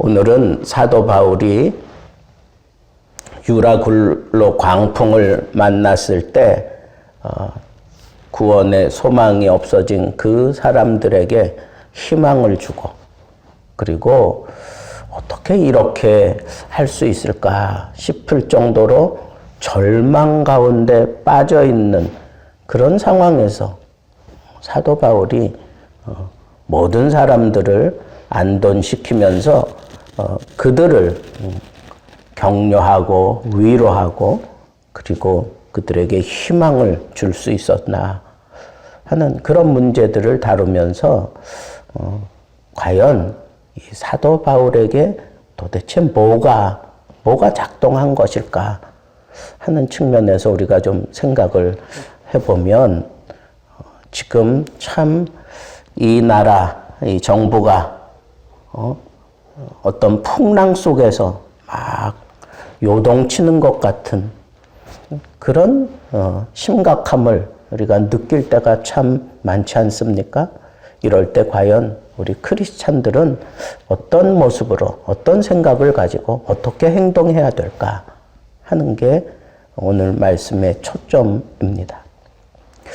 오늘은 사도 바울이 유라굴로 광풍을 만났을 때 구원의 소망이 없어진 그 사람들에게 희망을 주고, 그리고 어떻게 이렇게 할 수 있을까 싶을 정도로 절망 가운데 빠져 있는 그런 상황에서 사도 바울이 모든 사람들을 안돈시키면서 그들을 격려하고 위로하고 그리고 그들에게 희망을 줄 수 있었나 하는 그런 문제들을 다루면서 과연 이 사도 바울에게 도대체 뭐가 작동한 것일까 하는 측면에서 우리가 좀 생각을 해보면, 지금 참 이 나라, 이 정부가 어떤 풍랑 속에서 막 요동치는 것 같은 그런 심각함을 우리가 느낄 때가 참 많지 않습니까? 이럴 때 과연 우리 크리스찬들은 어떤 모습으로, 어떤 생각을 가지고 어떻게 행동해야 될까 하는 게 오늘 말씀의 초점입니다.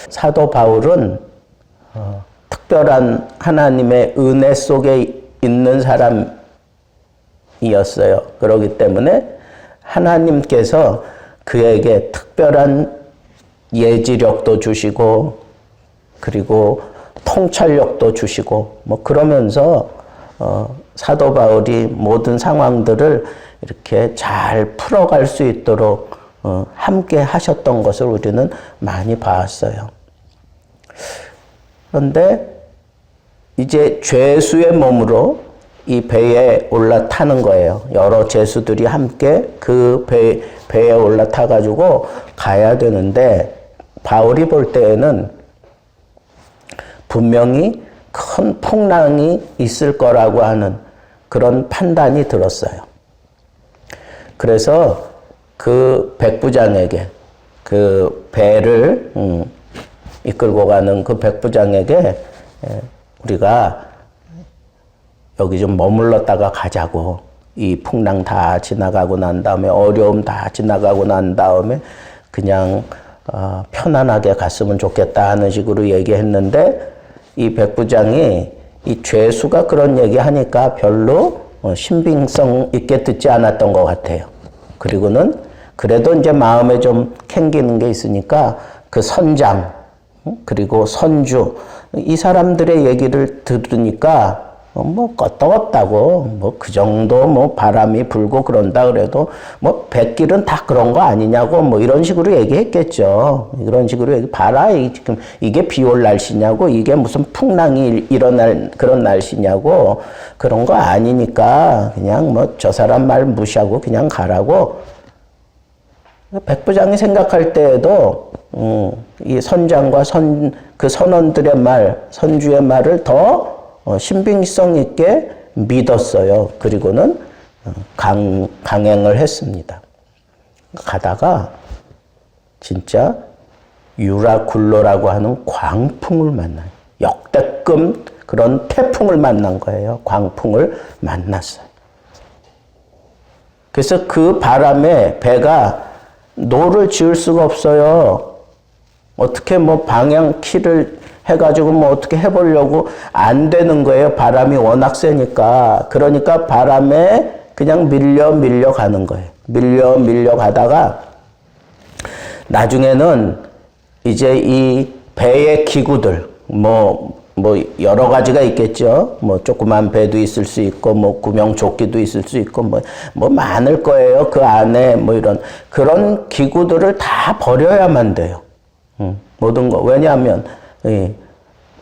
사도 바울은 특별한 하나님의 은혜 속에 있는 사람이었어요. 그렇기 때문에 하나님께서 그에게 특별한 예지력도 주시고 그리고 통찰력도 주시고 그러면서 사도 바울이 모든 상황들을 이렇게 잘 풀어갈 수 있도록 함께 하셨던 것을 우리는 많이 봤어요. 그런데 이제 죄수의 몸으로 이 배에 올라타는 거예요. 여러 죄수들이 함께 그 배에 올라타 가지고 가야 되는데, 바울이 볼 때에는 분명히 큰 풍랑이 있을 거라고 하는 그런 판단이 들었어요. 그래서 그 백부장에게, 그 배를 이끌고 가는 그 백부장에게 우리가 여기 좀 머물렀다가 가자고, 이 풍랑 다 지나가고 난 다음에, 어려움 다 지나가고 난 다음에 그냥 편안하게 갔으면 좋겠다 하는 식으로 얘기했는데, 이 백부장이 이 죄수가 그런 얘기하니까 별로 신빙성 있게 듣지 않았던 것 같아요. 그리고는 그래도 이제 마음에 좀 캥기는 게 있으니까 그 선장 그리고 선주, 이 사람들의 얘기를 들으니까 껐다웠다고, 그 정도 바람이 불고 그런다 그래도 뱃길은 다 그런 거 아니냐고 이런 식으로 얘기했겠죠. 이런 식으로 봐라, 지금 이게 비 올 날씨냐고, 이게 무슨 풍랑이 일어날 그런 날씨냐고, 그런 거 아니니까 그냥 저 사람 말 무시하고 그냥 가라고. 백부장이 생각할 때에도 이 선장과 그 선원들의 말, 선주의 말을 더 신빙성 있게 믿었어요. 그리고는 강행을 했습니다. 가다가 진짜 유라굴로라고 하는 광풍을 만나요. 역대급 그런 태풍을 만난 거예요. 광풍을 만났어요. 그래서 그 바람에 배가 노를 지을 수가 없어요. 어떻게 방향 키를 해가지고 어떻게 해보려고 안 되는 거예요. 바람이 워낙 세니까. 그러니까 바람에 그냥 밀려 가는 거예요. 밀려 가다가 나중에는 이제 이 배의 기구들, 여러 가지가 있겠죠. 조그만 배도 있을 수 있고, 구명조끼도 있을 수 있고, 많을 거예요. 그 안에 이런, 그런 기구들을 다 버려야만 돼요. 모든 거. 왜냐하면,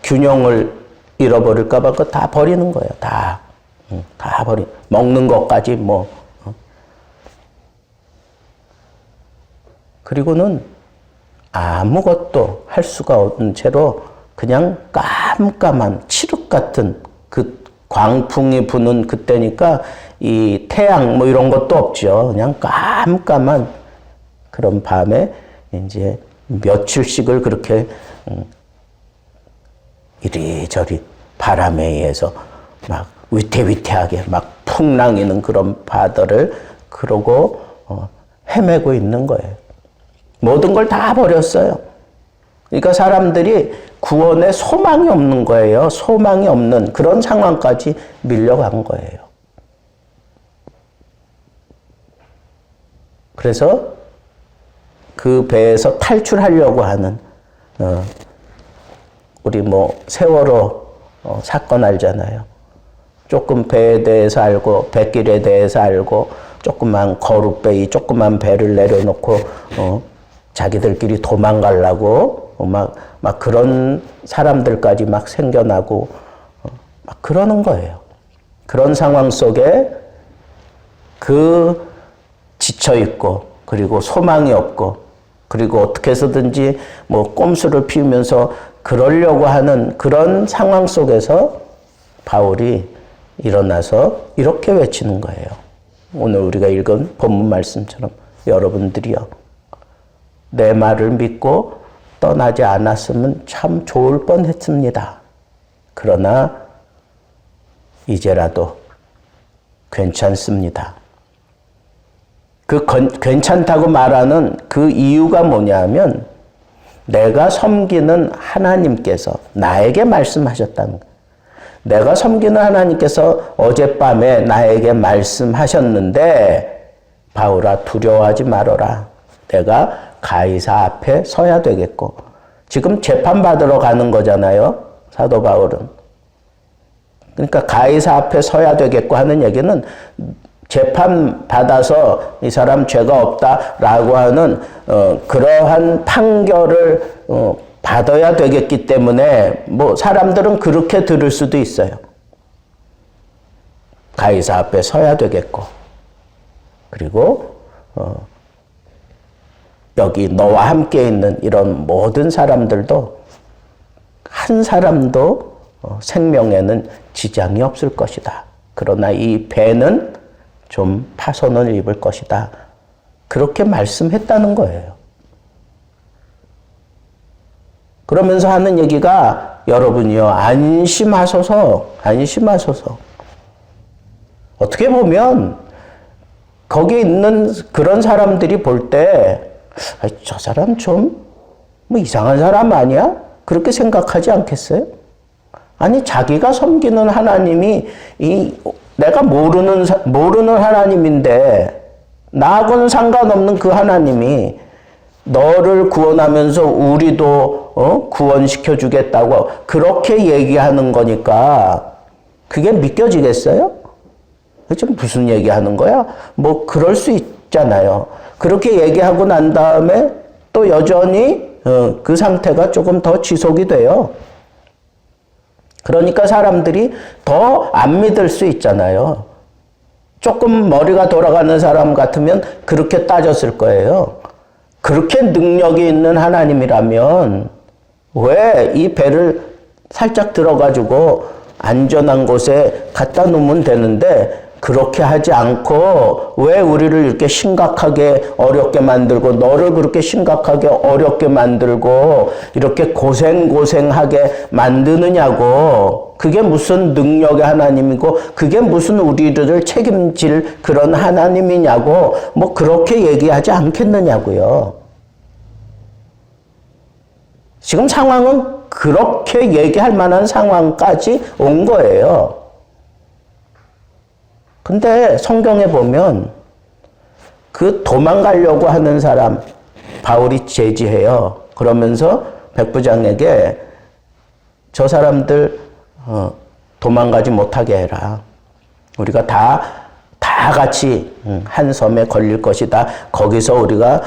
균형을 잃어버릴까봐 그거 다 버리는 거예요. 다 먹는 것까지 그리고는 아무것도 할 수가 없는 채로 그냥 깜깜한 칠흑 같은 그 광풍이 부는 그때니까 이 태양 이런 것도 없죠. 그냥 깜깜한 그런 밤에 이제 며칠씩을 그렇게 이리저리 바람에 의해서 막 위태위태하게 막 풍랑이는 그런 바다를 그러고 헤매고 있는 거예요. 모든 걸 다 버렸어요. 그러니까 사람들이 구원에 소망이 없는 거예요. 소망이 없는 그런 상황까지 밀려간 거예요. 그래서 그 배에서 탈출하려고 하는 우리 뭐 세월호 사건 알잖아요. 조금 배에 대해서 알고 배길에 대해서 알고 조그만 거룻배, 조그만 배를 내려놓고 자기들끼리 도망가려고 막 그런 사람들까지 막 생겨나고 막 그러는 거예요. 그런 상황 속에 그 지쳐있고 그리고 소망이 없고 그리고 어떻게 해서든지 뭐 꼼수를 피우면서 그러려고 하는 그런 상황 속에서 바울이 일어나서 이렇게 외치는 거예요. 오늘 우리가 읽은 본문 말씀처럼 여러분들이요. 내 말을 믿고 떠나지 않았으면 참 좋을 뻔했습니다. 그러나 이제라도 괜찮습니다. 그 괜찮다고 말하는 그 이유가 뭐냐면 내가 섬기는 하나님께서 나에게 말씀하셨다는 거예요. 내가 섬기는 하나님께서 어젯밤에 나에게 말씀하셨는데 바울아 두려워하지 말아라. 내가 가이사 앞에 서야 되겠고 지금 재판받으러 가는 거잖아요. 사도 바울은. 그러니까 가이사 앞에 서야 되겠고 하는 얘기는 재판받아서 이 사람 죄가 없다라고 하는 그러한 판결을 받아야 되겠기 때문에 뭐 사람들은 그렇게 들을 수도 있어요. 가이사 앞에 서야 되겠고 그리고 여기 너와 함께 있는 이런 모든 사람들도 한 사람도 생명에는 지장이 없을 것이다. 그러나 이 배는 좀 파손을 입을 것이다. 그렇게 말씀했다는 거예요. 그러면서 하는 얘기가 여러분이요 안심하소서. 어떻게 보면 거기 있는 그런 사람들이 볼 때 저 사람 좀 뭐 이상한 사람 아니야? 그렇게 생각하지 않겠어요? 아니 자기가 섬기는 하나님이 내가 모르는 하나님인데 나하고는 상관없는 그 하나님이 너를 구원하면서 우리도 구원시켜 주겠다고 그렇게 얘기하는 거니까 그게 믿겨지겠어요? 지금 무슨 얘기하는 거야? 뭐 그럴 수 있잖아요. 그렇게 얘기하고 난 다음에 또 여전히 그 상태가 조금 더 지속이 돼요. 그러니까 사람들이 더 안 믿을 수 있잖아요. 조금 머리가 돌아가는 사람 같으면 그렇게 따졌을 거예요. 그렇게 능력이 있는 하나님이라면 왜 이 배를 살짝 들어가지고 안전한 곳에 갖다 놓으면 되는데 그렇게 하지 않고 왜 우리를 이렇게 심각하게 어렵게 만들고 너를 그렇게 심각하게 어렵게 만들고 이렇게 고생하게 만드느냐고. 그게 무슨 능력의 하나님이고 그게 무슨 우리를 책임질 그런 하나님이냐고 뭐 그렇게 얘기하지 않겠느냐고요. 지금 상황은 그렇게 얘기할 만한 상황까지 온 거예요. 근데 성경에 보면 그 도망가려고 하는 사람 바울이 제지해요. 그러면서 백부장에게 저 사람들 도망가지 못하게 해라. 우리가 다 같이 한 섬에 걸릴 것이다. 거기서 우리가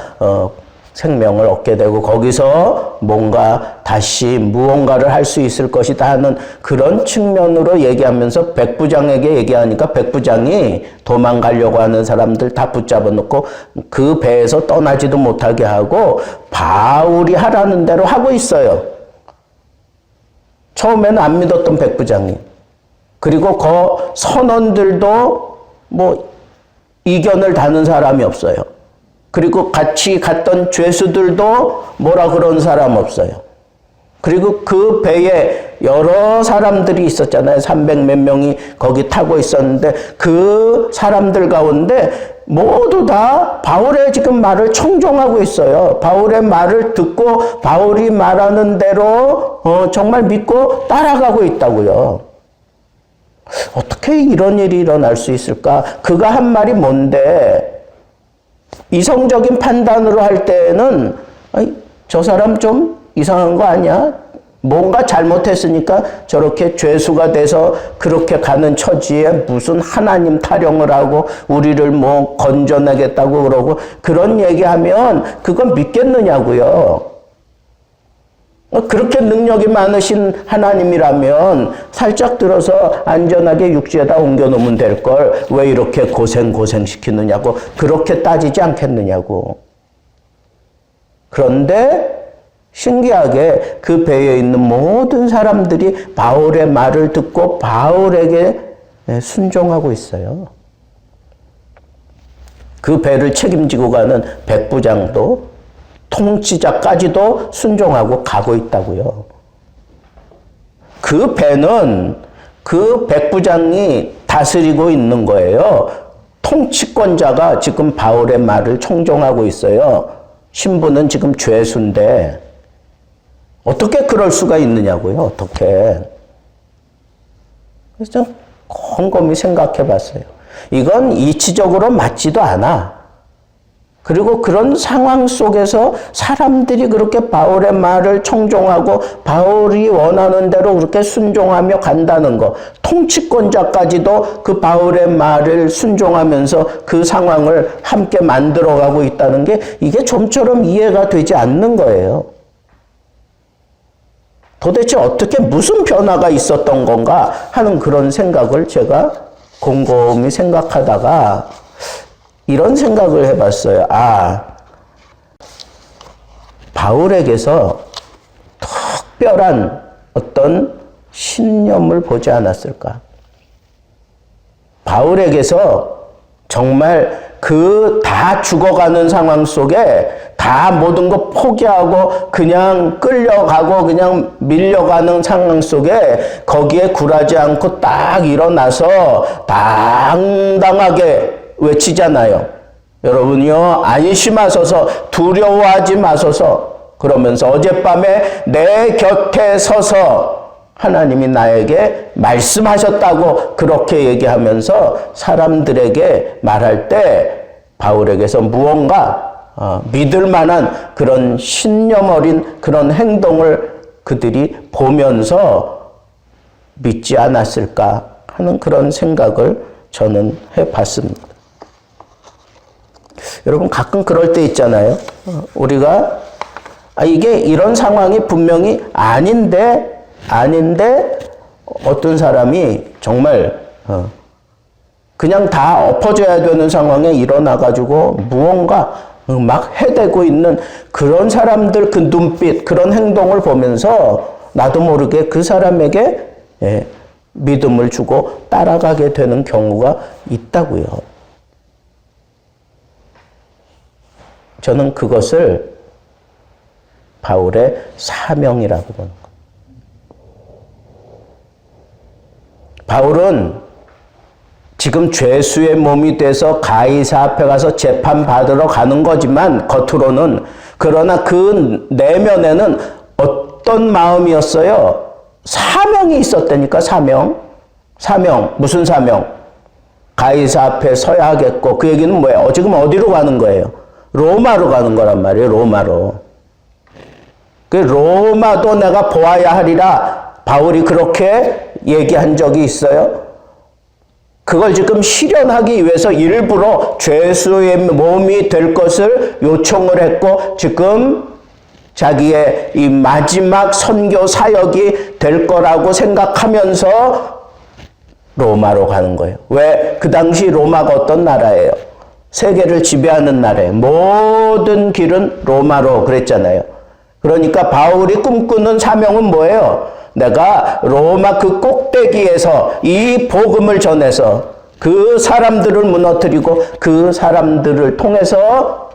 생명을 얻게 되고 거기서 뭔가 다시 무언가를 할 수 있을 것이다 하는 그런 측면으로 얘기하면서 백부장에게 얘기하니까 백부장이 도망가려고 하는 사람들 다 붙잡아 놓고 그 배에서 떠나지도 못하게 하고 바울이 하라는 대로 하고 있어요. 처음에는 안 믿었던 백부장이. 그리고 그 선원들도 뭐 이견을 다는 사람이 없어요. 그리고 같이 갔던 죄수들도 뭐라 그런 사람 없어요. 그리고 그 배에 여러 사람들이 있었잖아요. 300 몇 명이 거기 타고 있었는데 그 사람들 가운데 모두 다 바울의 지금 말을 청종하고 있어요. 바울의 말을 듣고 바울이 말하는 대로 정말 믿고 따라가고 있다고요. 어떻게 이런 일이 일어날 수 있을까? 그가 한 말이 뭔데? 이성적인 판단으로 할 때는 저 사람 좀 이상한 거 아니야? 뭔가 잘못했으니까 저렇게 죄수가 돼서 그렇게 가는 처지에 무슨 하나님 타령을 하고 우리를 뭐 건져내겠다고 그러고 그런 얘기하면 그건 믿겠느냐고요. 그렇게 능력이 많으신 하나님이라면 살짝 들어서 안전하게 육지에다 옮겨놓으면 될 걸 왜 이렇게 고생시키느냐고 그렇게 따지지 않겠느냐고. 그런데 신기하게 그 배에 있는 모든 사람들이 바울의 말을 듣고 바울에게 순종하고 있어요. 그 배를 책임지고 가는 백부장도 통치자까지도 순종하고 가고 있다고요. 그 배는 그 백부장이 다스리고 있는 거예요. 통치권자가 지금 바울의 말을 청종하고 있어요. 신부는 지금 죄수인데 어떻게 그럴 수가 있느냐고요. 어떻게. 그래서 좀 곰곰이 생각해 봤어요. 이건 이치적으로 맞지도 않아. 그리고 그런 상황 속에서 사람들이 그렇게 바울의 말을 청종하고 바울이 원하는 대로 그렇게 순종하며 간다는 거. 통치권자까지도 그 바울의 말을 순종하면서 그 상황을 함께 만들어가고 있다는 게 이게 좀처럼 이해가 되지 않는 거예요. 도대체 어떻게 무슨 변화가 있었던 건가 하는 그런 생각을 제가 곰곰이 생각하다가 이런 생각을 해봤어요. 바울에게서 특별한 어떤 신념을 보지 않았을까? 바울에게서 정말 그 다 죽어가는 상황 속에 다 모든 거 포기하고 그냥 끌려가고 그냥 밀려가는 상황 속에 거기에 굴하지 않고 딱 일어나서 당당하게 외치잖아요. 여러분이요, 안심하소서, 두려워하지 마소서. 그러면서 어젯밤에 내 곁에 서서 하나님이 나에게 말씀하셨다고 그렇게 얘기하면서 사람들에게 말할 때 바울에게서 무언가 믿을 만한 그런 신념 어린 그런 행동을 그들이 보면서 믿지 않았을까 하는 그런 생각을 저는 해봤습니다. 여러분 가끔 그럴 때 있잖아요. 우리가 이게 이런 상황이 분명히 아닌데 어떤 사람이 정말 그냥 다 엎어져야 되는 상황에 일어나가지고 무언가 막 해대고 있는 그런 사람들 그 눈빛 그런 행동을 보면서 나도 모르게 그 사람에게 믿음을 주고 따라가게 되는 경우가 있다고요. 저는 그것을 바울의 사명이라고 보는 거예요. 바울은 지금 죄수의 몸이 돼서 가이사 앞에 가서 재판받으러 가는 거지만 겉으로는 그러나 그 내면에는 어떤 마음이었어요? 사명이 있었다니까. 사명. 무슨 사명? 가이사 앞에 서야 하겠고 그 얘기는 뭐예요? 지금 어디로 가는 거예요? 로마로 가는 거란 말이에요. 로마로. 그 로마도 내가 보아야 하리라 바울이 그렇게 얘기한 적이 있어요. 그걸 지금 실현하기 위해서 일부러 죄수의 몸이 될 것을 요청을 했고 지금 자기의 이 마지막 선교 사역이 될 거라고 생각하면서 로마로 가는 거예요. 왜? 그 당시 로마가 어떤 나라예요? 세계를 지배하는 나라예요. 모든 길은 로마로 그랬잖아요. 그러니까 바울이 꿈꾸는 사명은 뭐예요? 내가 로마 그 꼭대기에서 이 복음을 전해서 그 사람들을 무너뜨리고 그 사람들을 통해서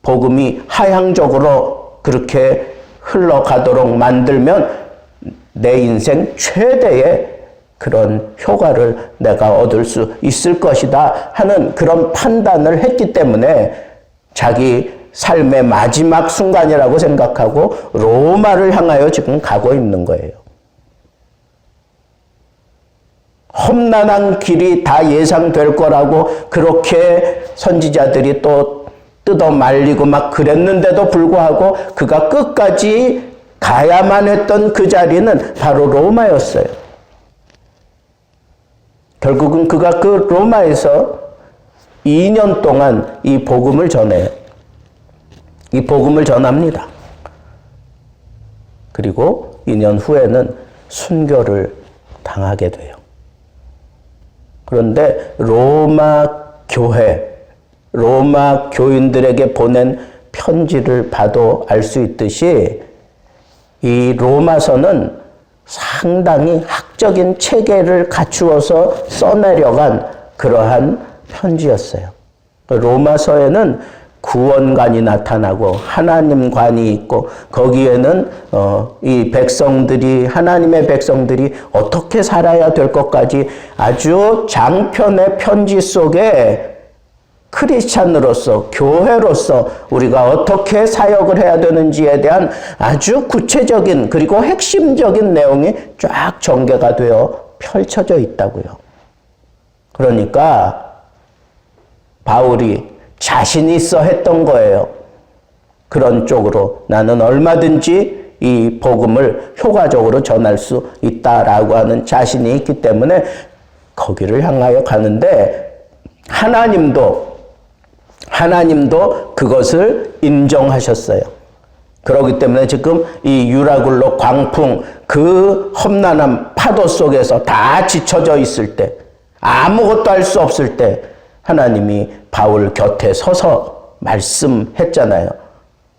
복음이 하향적으로 그렇게 흘러가도록 만들면 내 인생 최대의 그런 효과를 내가 얻을 수 있을 것이다 하는 그런 판단을 했기 때문에 자기 삶의 마지막 순간이라고 생각하고 로마를 향하여 지금 가고 있는 거예요. 험난한 길이 다 예상될 거라고 그렇게 선지자들이 또 뜯어 말리고 막 그랬는데도 불구하고 그가 끝까지 가야만 했던 그 자리는 바로 로마였어요. 결국은 그가 그 로마에서 2년 동안 이 복음을 전해요. 이 복음을 전합니다. 그리고 2년 후에는 순교를 당하게 돼요. 그런데 로마 교회, 로마 교인들에게 보낸 편지를 봐도 알 수 있듯이 이 로마서는 상당히 학적인 체계를 갖추어서 써내려간 그러한 편지였어요. 로마서에는 구원관이 나타나고 하나님관이 있고 거기에는 이 백성들이 하나님의 백성들이 어떻게 살아야 될 것까지 아주 장편의 편지 속에 크리스찬으로서 교회로서 우리가 어떻게 사역을 해야 되는지에 대한 아주 구체적인 그리고 핵심적인 내용이 쫙 전개가 되어 펼쳐져 있다고요. 그러니까 바울이 자신 있어 했던 거예요. 그런 쪽으로 나는 얼마든지 이 복음을 효과적으로 전할 수 있다라고 하는 자신이 있기 때문에 거기를 향하여 가는데 하나님도 그것을 인정하셨어요. 그렇기 때문에 지금 이 유라굴로 광풍 그 험난한 파도 속에서 다 지쳐져 있을 때 아무것도 할 수 없을 때 하나님이 바울 곁에 서서 말씀했잖아요.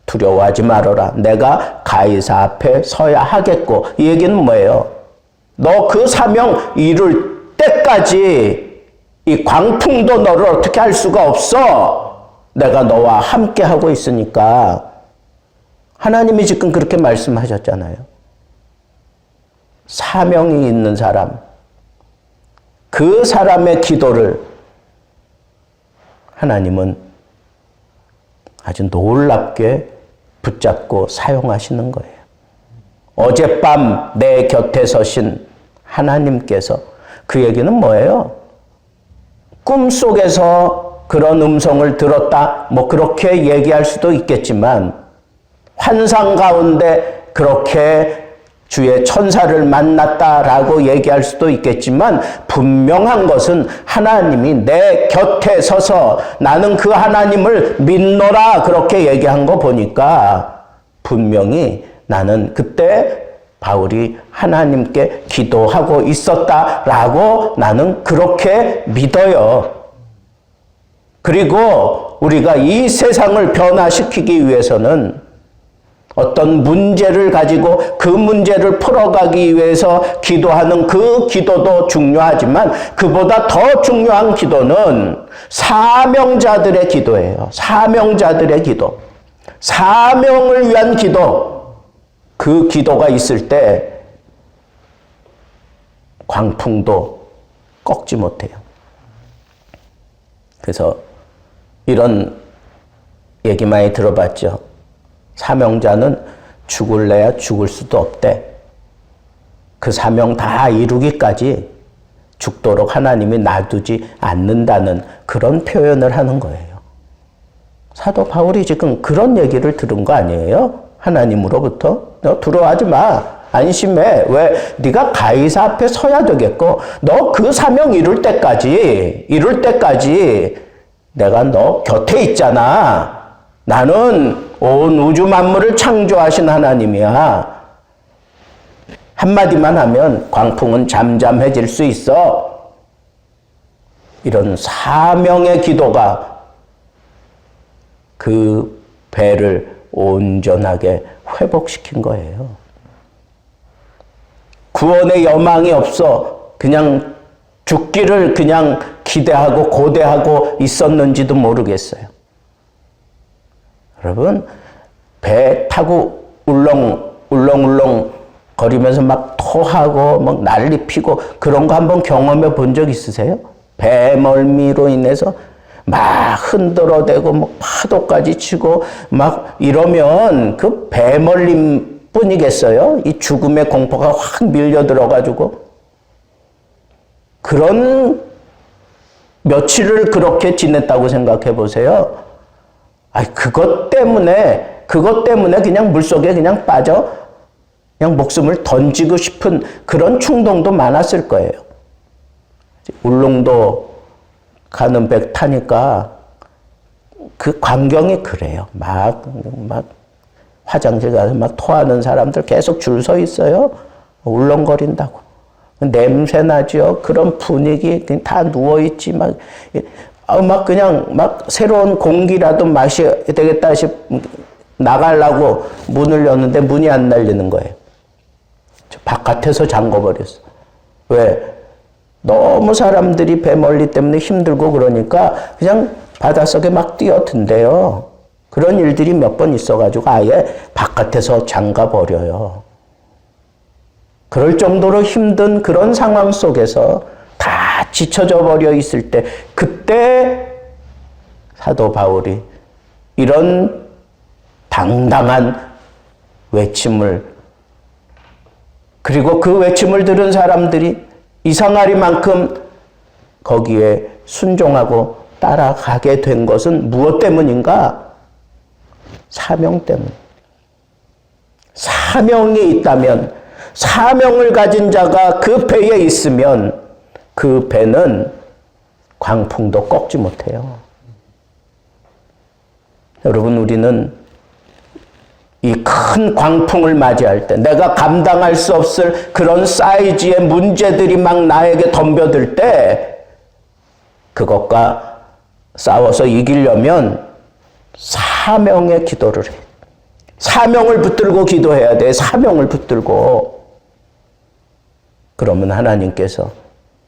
두려워하지 말아라. 내가 가이사 앞에 서야 하겠고. 이 얘기는 뭐예요? 너 그 사명 이룰 때까지 이 광풍도 너를 어떻게 할 수가 없어. 내가 너와 함께 하고 있으니까. 하나님이 지금 그렇게 말씀하셨잖아요. 사명이 있는 사람, 그 사람의 기도를 하나님은 아주 놀랍게 붙잡고 사용하시는 거예요. 어젯밤 내 곁에 서신 하나님께서 그 얘기는 뭐예요? 꿈속에서 그런 음성을 들었다 뭐 그렇게 얘기할 수도 있겠지만 환상 가운데 그렇게 주의 천사를 만났다라고 얘기할 수도 있겠지만 분명한 것은 하나님이 내 곁에 서서 나는 그 하나님을 믿노라 그렇게 얘기한 거 보니까 분명히 나는 그때 바울이 하나님께 기도하고 있었다라고 나는 그렇게 믿어요. 그리고 우리가 이 세상을 변화시키기 위해서는 어떤 문제를 가지고 그 문제를 풀어가기 위해서 기도하는 그 기도도 중요하지만 그보다 더 중요한 기도는 사명자들의 기도예요. 사명자들의 기도. 사명을 위한 기도. 그 기도가 있을 때 광풍도 꺾지 못해요. 그래서 이런 얘기 많이 들어봤죠. 사명자는 죽을래야 죽을 수도 없대. 그 사명 다 이루기까지 죽도록 하나님이 놔두지 않는다는 그런 표현을 하는 거예요. 사도 바울이 지금 그런 얘기를 들은 거 아니에요? 하나님으로부터. 너 두려워하지 마. 안심해. 왜? 네가 가이사 앞에 서야 되겠고 너 그 사명 이룰 때까지 내가 너 곁에 있잖아. 나는 온 우주 만물을 창조하신 하나님이야. 한마디만 하면 광풍은 잠잠해질 수 있어. 이런 사명의 기도가 그 배를 온전하게 회복시킨 거예요. 구원의 여망이 없어. 그냥 죽기를 그냥 기대하고 고대하고 있었는지도 모르겠어요. 여러분, 배 타고 울렁울렁 거리면서 막 토하고 막 난리 피고 그런 거 한번 경험해 본 적 있으세요? 배멀미로 인해서 막 흔들어대고 막 파도까지 치고 막 이러면 그 배멀림 뿐이겠어요? 이 죽음의 공포가 확 밀려 들어가지고 그런 며칠을 그렇게 지냈다고 생각해 보세요. 그것 때문에 그냥 물속에 그냥 빠져 그냥 목숨을 던지고 싶은 그런 충동도 많았을 거예요. 울릉도 가는 배 타니까 그 광경이 그래요. 막 화장실 가서 막 토하는 사람들 계속 줄 서 있어요. 울렁거린다고. 냄새 나죠. 그런 분위기 다 누워 있지 막 그냥 막 새로운 공기라도 마셔야 되겠다 싶 나가려고 문을 여는데 문이 안 열리는 거예요. 바깥에서 잠궈버렸어. 왜? 너무 사람들이 배멀리 때문에 힘들고 그러니까 그냥 바닷속에 막 뛰어든대요. 그런 일들이 몇 번 있어가지고 아예 바깥에서 잠가버려요. 그럴 정도로 힘든 그런 상황 속에서 다 지쳐져 버려 있을 때 그때 사도 바울이 이런 당당한 외침을 그리고 그 외침을 들은 사람들이 이상하리만큼 거기에 순종하고 따라가게 된 것은 무엇 때문인가? 사명 때문. 사명이 있다면, 사명을 가진 자가 그 배에 있으면 그 배는 광풍도 꺾지 못해요. 여러분, 우리는 이 큰 광풍을 맞이할 때 내가 감당할 수 없을 그런 사이즈의 문제들이 막 나에게 덤벼들 때 그것과 싸워서 이기려면 사명의 기도를 해. 사명을 붙들고 기도해야 돼. 사명을 붙들고. 그러면 하나님께서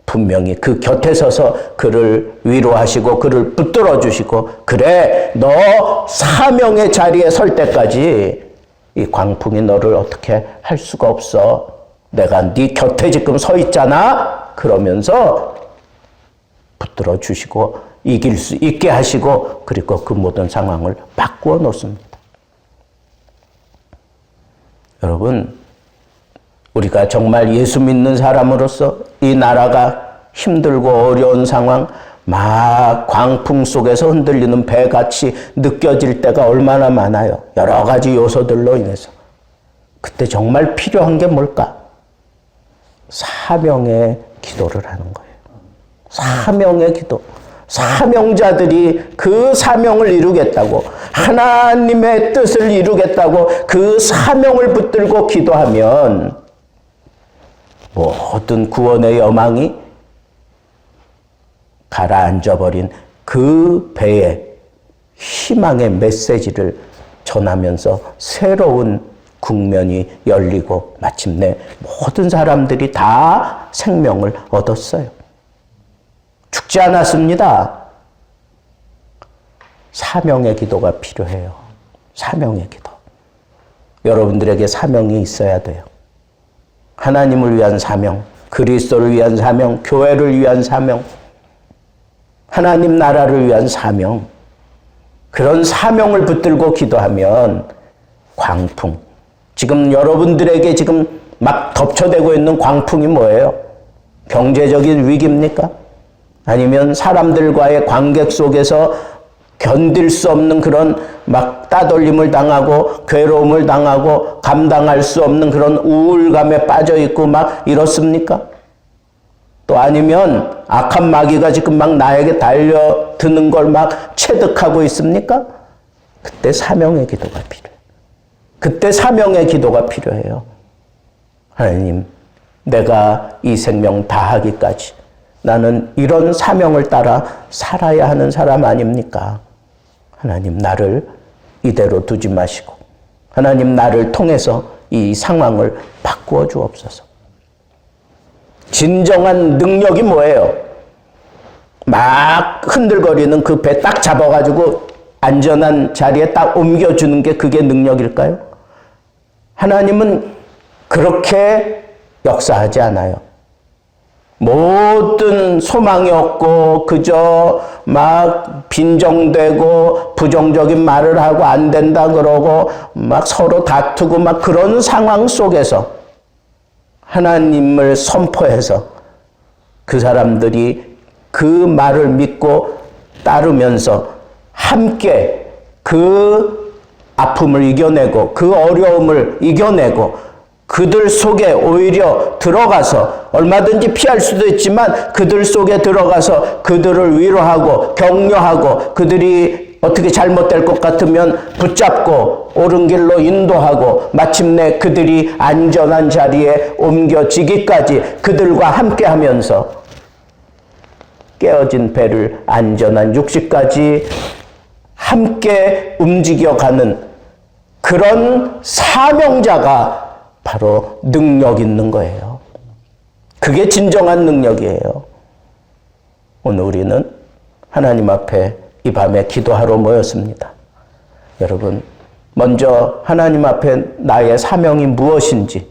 분명히 그 곁에 서서 그를 위로하시고 그를 붙들어 주시고 그래 너 사명의 자리에 설 때까지 이 광풍이 너를 어떻게 할 수가 없어. 내가 네 곁에 지금 서 있잖아. 그러면서 붙들어 주시고 이길 수 있게 하시고 그리고 그 모든 상황을 바꾸어 놓습니다. 여러분, 우리가 정말 예수 믿는 사람으로서 이 나라가 힘들고 어려운 상황, 막 광풍 속에서 흔들리는 배같이 느껴질 때가 얼마나 많아요. 여러 가지 요소들로 인해서. 그때 정말 필요한 게 뭘까? 사명의 기도를 하는 거예요. 사명의 기도. 사명자들이 그 사명을 이루겠다고, 하나님의 뜻을 이루겠다고 그 사명을 붙들고 기도하면 모든 구원의 여망이 가라앉아버린 그 배에 희망의 메시지를 전하면서 새로운 국면이 열리고 마침내 모든 사람들이 다 생명을 얻었어요. 죽지 않았습니다. 사명의 기도가 필요해요. 사명의 기도. 여러분들에게 사명이 있어야 돼요. 하나님을 위한 사명, 그리스도를 위한 사명, 교회를 위한 사명, 하나님 나라를 위한 사명, 그런 사명을 붙들고 기도하면 광풍, 지금 여러분들에게 지금 막 덮쳐대고 있는 광풍이 뭐예요? 경제적인 위기입니까? 아니면 사람들과의 관계 속에서 견딜 수 없는 그런 막 따돌림을 당하고 괴로움을 당하고 감당할 수 없는 그런 우울감에 빠져 있고 막 이렇습니까? 또 아니면 악한 마귀가 지금 막 나에게 달려드는 걸 막 체득하고 있습니까? 그때 사명의 기도가 필요해요. 그때 사명의 기도가 필요해요. 하나님, 내가 이 생명 다하기까지 나는 이런 사명을 따라 살아야 하는 사람 아닙니까? 하나님, 나를 이대로 두지 마시고 하나님, 나를 통해서 이 상황을 바꾸어 주옵소서. 진정한 능력이 뭐예요? 막 흔들거리는 그 배 딱 잡아가지고 안전한 자리에 딱 옮겨주는 게 그게 능력일까요? 하나님은 그렇게 역사하지 않아요. 모든 소망이 없고 그저 막 빈정되고 부정적인 말을 하고 안 된다 그러고 막 서로 다투고 막 그런 상황 속에서 하나님을 선포해서 그 사람들이 그 말을 믿고 따르면서 함께 그 아픔을 이겨내고 그 어려움을 이겨내고 그들 속에 오히려 들어가서 얼마든지 피할 수도 있지만 그들 속에 들어가서 그들을 위로하고 격려하고 그들이 어떻게 잘못될 것 같으면 붙잡고 옳은 길로 인도하고 마침내 그들이 안전한 자리에 옮겨지기까지 그들과 함께 하면서 깨어진 배를 안전한 육지까지 함께 움직여가는 그런 사명자가 바로 능력 있는 거예요. 그게 진정한 능력이에요. 오늘 우리는 하나님 앞에 이 밤에 기도하러 모였습니다. 여러분, 먼저 하나님 앞에 나의 사명이 무엇인지,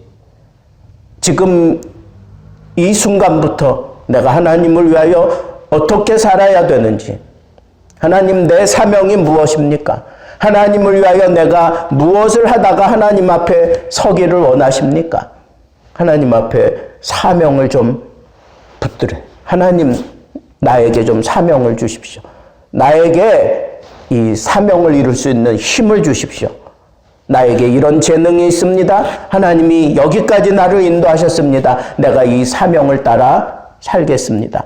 지금 이 순간부터 내가 하나님을 위하여 어떻게 살아야 되는지, 하나님 내 사명이 무엇입니까? 하나님을 위하여 내가 무엇을 하다가 하나님 앞에 서기를 원하십니까? 하나님 앞에 사명을 좀 붙들어. 하나님 나에게 좀 사명을 주십시오. 나에게 이 사명을 이룰 수 있는 힘을 주십시오. 나에게 이런 재능이 있습니다. 하나님이 여기까지 나를 인도하셨습니다. 내가 이 사명을 따라 살겠습니다.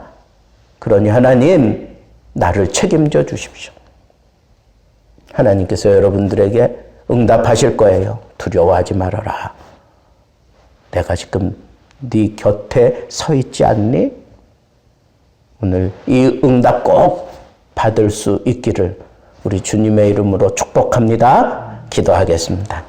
그러니 하나님 나를 책임져 주십시오. 하나님께서 여러분들에게 응답하실 거예요. 두려워하지 말아라. 내가 지금 네 곁에 서 있지 않니? 오늘 이 응답 꼭 받을 수 있기를 우리 주님의 이름으로 축복합니다. 기도하겠습니다.